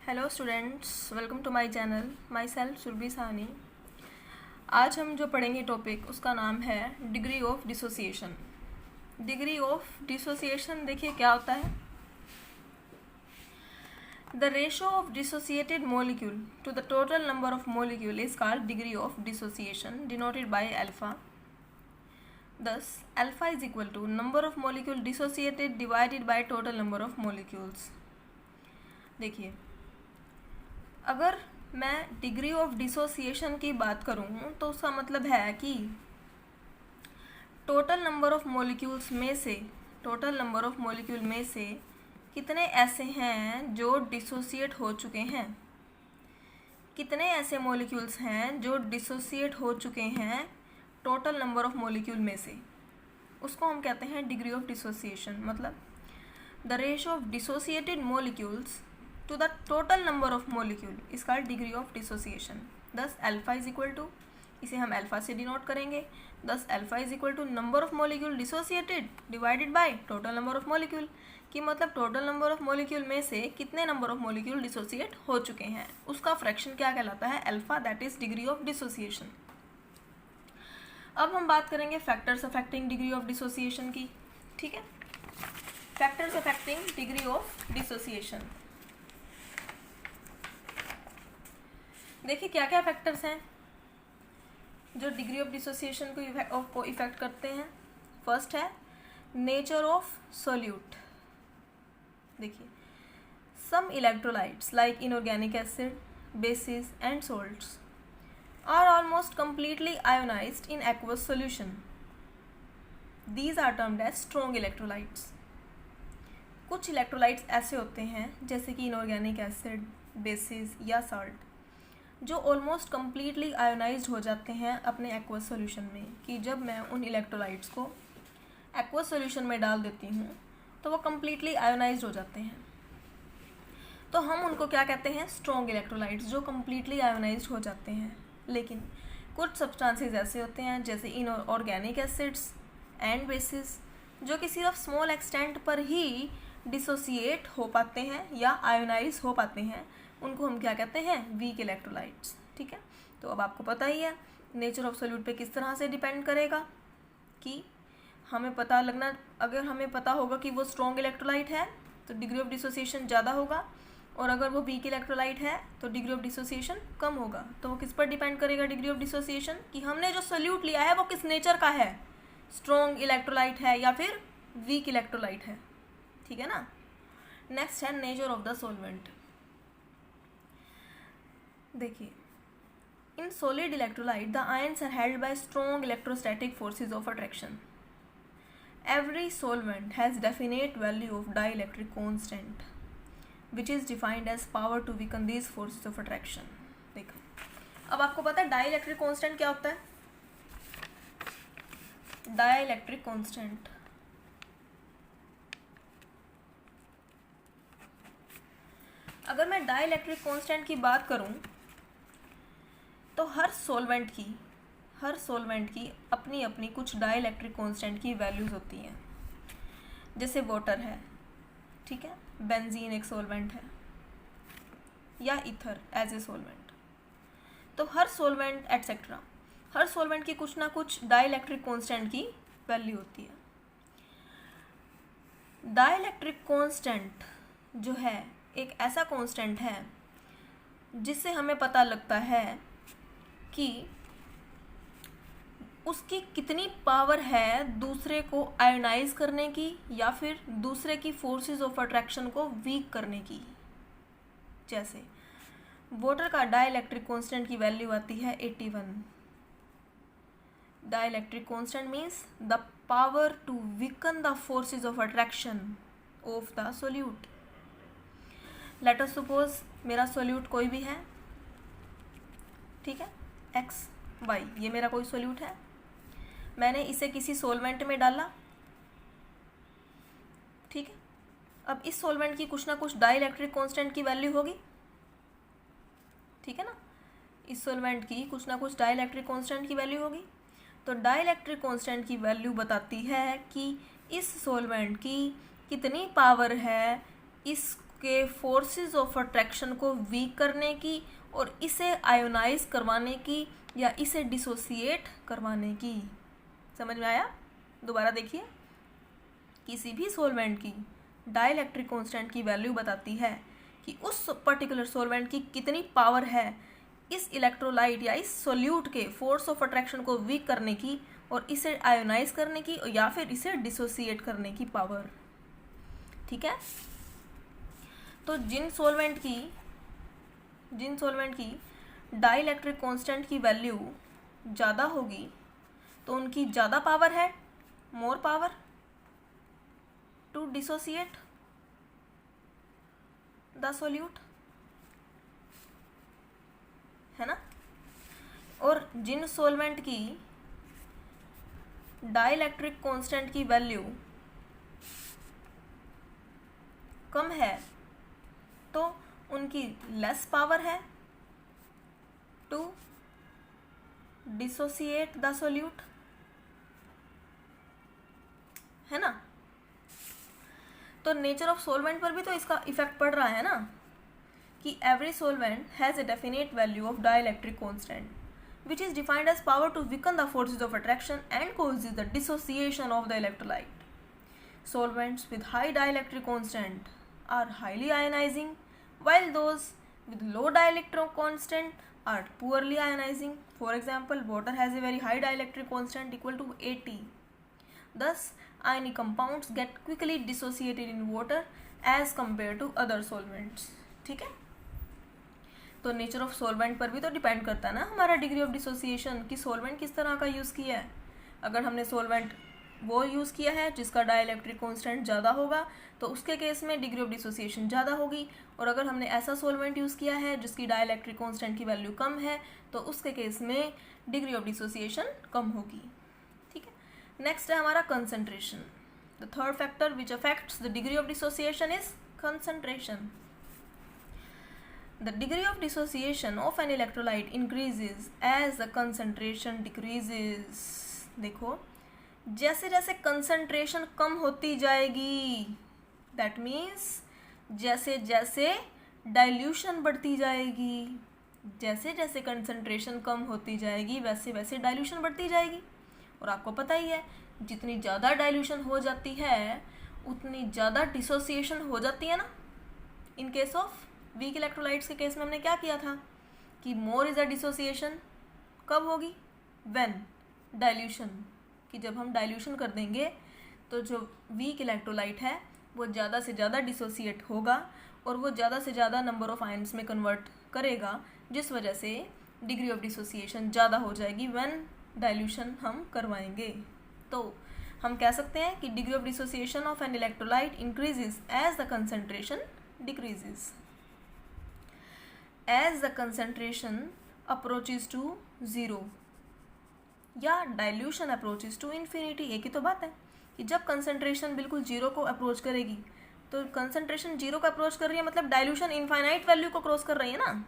Hello students, welcome to my channel. Myself Surbhi Sahni. आज हम जो पढ़ेंगे टॉपिक उसका नाम है degree of dissociation. Degree of dissociation देखिए क्या होता है। The ratio of dissociated molecule to the total number of molecule is called degree of dissociation denoted by alpha. Thus, alpha is equal to number of molecule dissociated divided by total number of molecules। देखिए, अगर मैं degree of dissociation की बात करूँ तो उसका मतलब है कि टोटल नंबर ऑफ मोलिक्यूल्स में से कितने ऐसे हैं जो डिसोसिएट हो चुके हैं, कितने ऐसे मोलिक्यूल्स हैं जो डिसोसिएट हो चुके हैं टोटल नंबर ऑफ मोलिक्यूल में से, उसको हम कहते हैं डिग्री ऑफ डिसोसिएशन। मतलब the ratio of dissociated molecules to the total number of molecule is called degree of dissociation। thus alpha is equal to, इसे हम अल्फा से डिनोट करेंगे। thus alpha is equal to number of molecule dissociated divided by total number of molecule, कि मतलब total number of molecule में से कितने number of molecule dissociate हो चुके हैं, उसका फ्रैक्शन क्या कहलाता है, alpha, that is degree of dissociation. अब हम बात करेंगे factors affecting degree of dissociation की। ठीक है, factors affecting degree of dissociation. देखिए क्या क्या फैक्टर्स हैं जो डिग्री ऑफ डिसोसिएशन को इफेक्ट करते हैं। फर्स्ट है नेचर ऑफ सोल्यूट। देखिए, some electrolytes like inorganic acid, bases and salts are almost completely ionized in aqueous solution. These are termed as strong electrolytes. कुछ इलेक्ट्रोलाइट्स ऐसे होते हैं जैसे कि इनऑर्गेनिक एसिड, बेसिस या सॉल्ट, जो ऑलमोस्ट कम्प्लीटली आयोनाइज्ड हो जाते हैं अपने एक्वस सॉल्यूशन में, कि जब मैं उन इलेक्ट्रोलाइट्स को एक्वस सॉल्यूशन में डाल देती हूँ तो वो कम्प्लीटली आयोनाइज्ड हो जाते हैं। तो हम उनको क्या कहते हैं, स्ट्रॉन्ग इलेक्ट्रोलाइट्स, जो कम्प्लीटली आयोनाइज्ड हो जाते हैं। लेकिन कुछ सब्सटेंसेस ऐसे होते हैं जैसे इनऑर्गेनिक एसिड्स एंड बेसिस, जो कि सिर्फ स्मॉल एक्सटेंट पर ही डिसोसिएट हो पाते हैं या आयोनाइज हो पाते हैं, उनको हम क्या कहते हैं, वीक इलेक्ट्रोलाइट्स। ठीक है, तो अब आपको पता ही है नेचर ऑफ सोल्यूट पे किस तरह से डिपेंड करेगा, कि हमें पता लगना, अगर हमें पता होगा कि वो स्ट्रॉन्ग इलेक्ट्रोलाइट है तो डिग्री ऑफ डिसोसिएशन ज़्यादा होगा, और अगर वो वीक इलेक्ट्रोलाइट है तो डिग्री ऑफ डिसोसिएशन कम होगा। तो वो किस पर डिपेंड करेगा डिग्री ऑफ डिसोसिएशन, कि हमने जो सोल्यूट लिया है वो किस नेचर का है, स्ट्रॉन्ग इलेक्ट्रोलाइट है या फिर वीक इलेक्ट्रोलाइट है। ठीक है ना। नेक्स्ट है नेचर ऑफ द सॉल्वेंट। देखिए, in solid electrolyte the ions are held by strong electrostatic forces of attraction. Every solvent has definite value of dielectric constant which is defined as power to weaken these forces of attraction. देखो, अब आपको पता है dielectric constant क्या होता है। Dielectric constant अगर मैं डाइइलेक्ट्रिक कांस्टेंट की बात करूं तो हर सॉल्वेंट की अपनी अपनी कुछ डाइइलेक्ट्रिक कांस्टेंट की वैल्यूज़ होती हैं। जैसे वाटर है, ठीक है, बेंजीन एक सॉल्वेंट है, या ईथर एज ए सॉल्वेंट। तो हर सॉल्वेंट एटसेट्रा, हर सॉल्वेंट की कुछ ना कुछ डाइइलेक्ट्रिक कांस्टेंट की वैल्यू होती है। डाइइलेक्ट्रिक कांस्टेंट जो है एक ऐसा कांस्टेंट है जिससे हमें पता लगता है कि उसकी कितनी पावर है दूसरे को आयोनाइज करने की या फिर दूसरे की फोर्सेस ऑफ अट्रैक्शन को वीक करने की। जैसे वाटर का डाइइलेक्ट्रिक कांस्टेंट की वैल्यू आती है 81। Dielectric constant means the power to weaken the forces of attraction of the solute. Let us suppose मेरा सोल्यूट कोई भी है, ठीक है, एक्स वाई, ये मेरा कोई सोल्यूट है, मैंने इसे किसी सॉल्वेंट में डाला। ठीक है, अब इस सॉल्वेंट की कुछ ना कुछ डाइइलेक्ट्रिक कांस्टेंट की वैल्यू होगी। ठीक है ना, इस सॉल्वेंट की कुछ ना कुछ डाइइलेक्ट्रिक कांस्टेंट की वैल्यू होगी। तो डाइइलेक्ट्रिक कांस्टेंट की वैल्यू बताती है कि इस सॉल्वेंट की कितनी पावर है इस के फोर्सेस ऑफ अट्रैक्शन को वीक करने की और इसे आयोनाइज करवाने की या इसे डिसोसिएट करवाने की। समझ में आया? दोबारा देखिए, किसी भी सॉल्वेंट की डाइलेक्ट्रिक कांस्टेंट की वैल्यू बताती है कि उस पर्टिकुलर सॉल्वेंट की कितनी पावर है इस इलेक्ट्रोलाइट या इस सोल्यूट के फोर्स ऑफ अट्रैक्शन को वीक करने की और इसे आयोनाइज करने की या फिर इसे डिसोसिएट करने की पावर। ठीक है, तो जिन सॉल्वेंट की डाइलेक्ट्रिक कांस्टेंट की वैल्यू ज़्यादा होगी तो उनकी ज़्यादा पावर है, more power to dissociate the solute, है ना। और जिन सॉल्वेंट की डाइलेक्ट्रिक कांस्टेंट की वैल्यू कम है तो उनकी लेस पावर है टू डिसोसिएट द सोल्यूट, है ना। तो नेचर ऑफ सॉल्वेंट पर भी तो इसका इफेक्ट पड़ रहा है ना, कि every solvent has a definite value of dielectric constant, which is defined as power to weaken the forces of attraction and causes the dissociation of the electrolyte. Solvents with high dielectric constant are highly ionizing, while those with low dielectric constant are poorly ionizing. For example, water has a very high dielectric constant equal to 80. Thus, ionic compounds get quickly dissociated in water as compared to other solvents. ठीक है, तो nature of solvent पर भी तो depend करता है ना हमारा डिग्री ऑफ डिसोसिएशन, कि सॉल्वेंट किस तरह का यूज़ किया है। अगर हमने सॉल्वेंट वो यूज़ किया है जिसका डाइलेक्ट्रिक कांस्टेंट ज़्यादा होगा तो उसके केस में डिग्री ऑफ डिसोसिएशन ज़्यादा होगी, और अगर हमने ऐसा सॉल्वेंट यूज़ किया है जिसकी डाइलेक्ट्रिक कांस्टेंट की वैल्यू कम है तो उसके केस में डिग्री ऑफ डिसोसिएशन कम होगी। ठीक है, नेक्स्ट है हमारा concentration. The third factor which affects the degree of dissociation is concentration. The degree of dissociation of an electrolyte increases as the concentration decreases. देखो, जैसे जैसे कंसंट्रेशन कम होती जाएगी, दैट मीन्स जैसे जैसे डाइल्यूशन बढ़ती जाएगी, जैसे जैसे कंसंट्रेशन कम होती जाएगी वैसे वैसे डाइल्यूशन बढ़ती जाएगी। और आपको पता ही है, जितनी ज़्यादा डाइल्यूशन हो जाती है उतनी ज़्यादा डिसोसिएशन हो जाती है ना। In case of weak electrolytes के केस में हमने क्या किया था कि मोर इज़ अ डिसोसिएशन कब होगी, व्हेन डाइल्यूशन, कि जब हम डाइल्यूशन कर देंगे तो जो वीक इलेक्ट्रोलाइट है वो ज़्यादा से ज़्यादा डिसोसिएट होगा और वो ज़्यादा से ज़्यादा नंबर ऑफ आयन्स में कन्वर्ट करेगा, जिस वजह से डिग्री ऑफ डिसोसिएशन ज़्यादा हो जाएगी व्हेन डाइल्यूशन हम करवाएंगे। तो हम कह सकते हैं कि degree of dissociation of an electrolyte increases as the concentration decreases. As the concentration approaches to zero या डाइल्यूशन approaches to infinity, एक ही तो बात है कि जब कंसंट्रेशन बिल्कुल जीरो को अप्रोच करेगी, तो कंसंट्रेशन जीरो को अप्रोच कर रही है मतलब डाइल्यूशन इनफाइनाइट वैल्यू को क्रॉस कर रही है ना,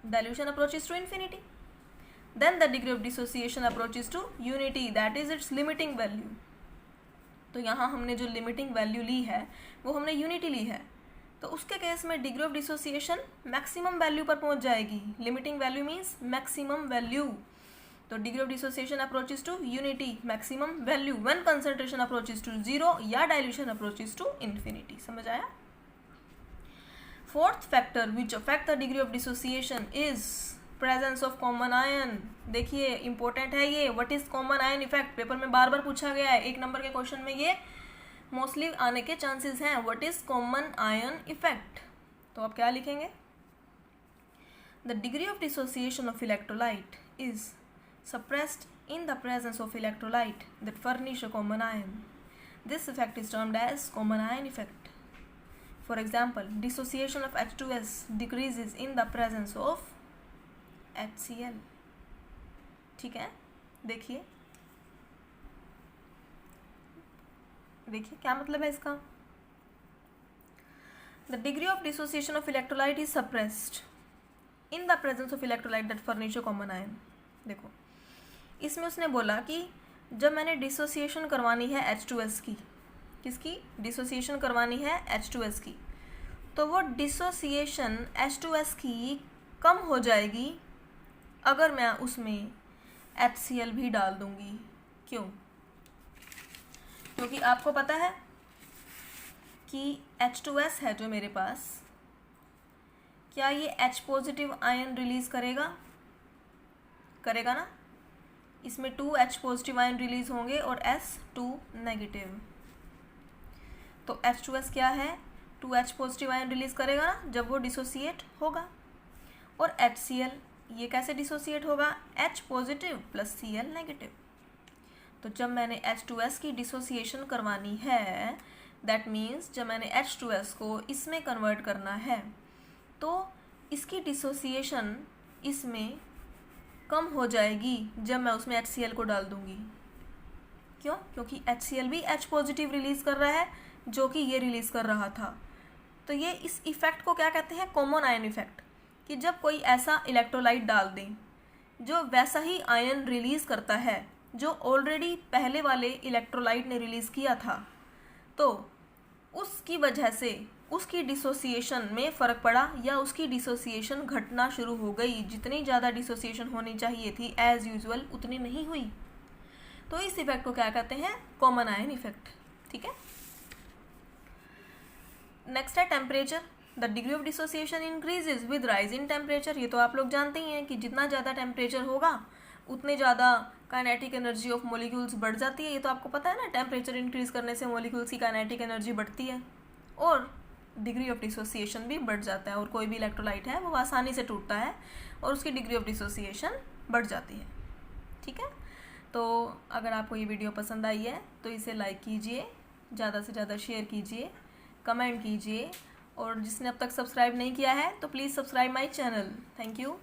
dilution approaches to infinity. Then the degree of dissociation approaches to unity, that is its limiting value. तो यहाँ हमने जो लिमिटिंग वैल्यू ली है वो हमने यूनिटी ली है, तो उसके केस में degree of dissociation maximum value पर पहुंच जाएगी. Limiting value means maximum value. तो degree of dissociation approaches to unity, maximum value, when concentration approaches to zero या डाइल्यूशन अप्रोचेस टू इन्फिनिटी. समझ आया? Fourth factor which affect the degree of dissociation is presence of common ion. देखिए important है ये. What is common ion effect? Paper में बार बार पूछा गया है, एक नंबर के क्वेश्चन में ये मोस्टली आने के चांसेस हैं. What is common ion effect? तो आप क्या लिखेंगे? The degree of dissociation of electrolyte is suppressed in the presence of electrolyte that furnish a common ion. This effect is termed as common ion effect. For example, dissociation of H2S decreases in the presence of HCl. ठीक है, देखिए क्या मतलब है इसका. The degree of dissociation of electrolyte is suppressed in the presence of electrolyte that furnish a common ion. देखो इसमें उसने बोला कि जब मैंने डिसोसिएशन करवानी है H2S की, किसकी डिसोसिएशन करवानी है? H2S की. तो वो डिसोसिएशन H2S की कम हो जाएगी अगर मैं उसमें HCl भी डाल दूंगी। क्यों? क्योंकि आपको पता है कि H2S है जो मेरे पास, क्या ये H पॉजिटिव आयन रिलीज करेगा? करेगा ना। इसमें 2 H पॉजिटिव आयन रिलीज होंगे और S2 नेगेटिव। तो H2S क्या है? 2 H पॉजिटिव आयन रिलीज करेगा ना जब वो डिसोसिएट होगा। और HCl ये कैसे डिसोसिएट होगा? H positive plus Cl negative. तो जब मैंने H2S की डिसोसिएशन करवानी है, दैट मीन्स जब मैंने H2S को इसमें कन्वर्ट करना है, तो इसकी डिसोसिएशन इसमें कम हो जाएगी जब मैं उसमें HCl को डाल दूंगी। क्यों? क्योंकि HCl भी H पॉजिटिव रिलीज कर रहा है जो कि ये रिलीज कर रहा था। तो ये इस इफेक्ट को क्या कहते हैं? Common ion effect. कि जब कोई ऐसा इलेक्ट्रोलाइट डाल दें जो वैसा ही आयन रिलीज करता है जो ऑलरेडी पहले वाले इलेक्ट्रोलाइट ने रिलीज किया था, तो उसकी वजह से उसकी डिसोसिएशन में फ़र्क पड़ा या उसकी डिसोसिएशन घटना शुरू हो गई। जितनी ज़्यादा डिसोसिएशन होनी चाहिए थी एज यूजुअल उतनी नहीं हुई। तो इस इफेक्ट को क्या कहते हैं? Common ion effect. ठीक है। नेक्स्ट है temperature. The degree of dissociation increases with rise in temperature. ये तो आप लोग जानते ही हैं कि जितना ज़्यादा टेम्परेचर होगा उतने ज़्यादा काइनेटिक एनर्जी ऑफ मॉलिक्यूल्स बढ़ जाती है। ये तो आपको पता है ना, टेम्परेचर इंक्रीज करने से मॉलिक्यूल्स की काइनेटिक एनर्जी बढ़ती है और डिग्री ऑफ डिसोसिएशन भी बढ़ जाता है। और कोई भी इलेक्ट्रोलाइट है वो आसानी से टूटता है और उसकी डिग्री ऑफ डिसोसिएशन बढ़ जाती है। ठीक है। तो अगर आपको ये वीडियो पसंद आई है तो इसे लाइक कीजिए, ज़्यादा से ज़्यादा शेयर कीजिए, कमेंट कीजिए, और जिसने अब तक सब्सक्राइब नहीं किया है तो please subscribe my channel. Thank you.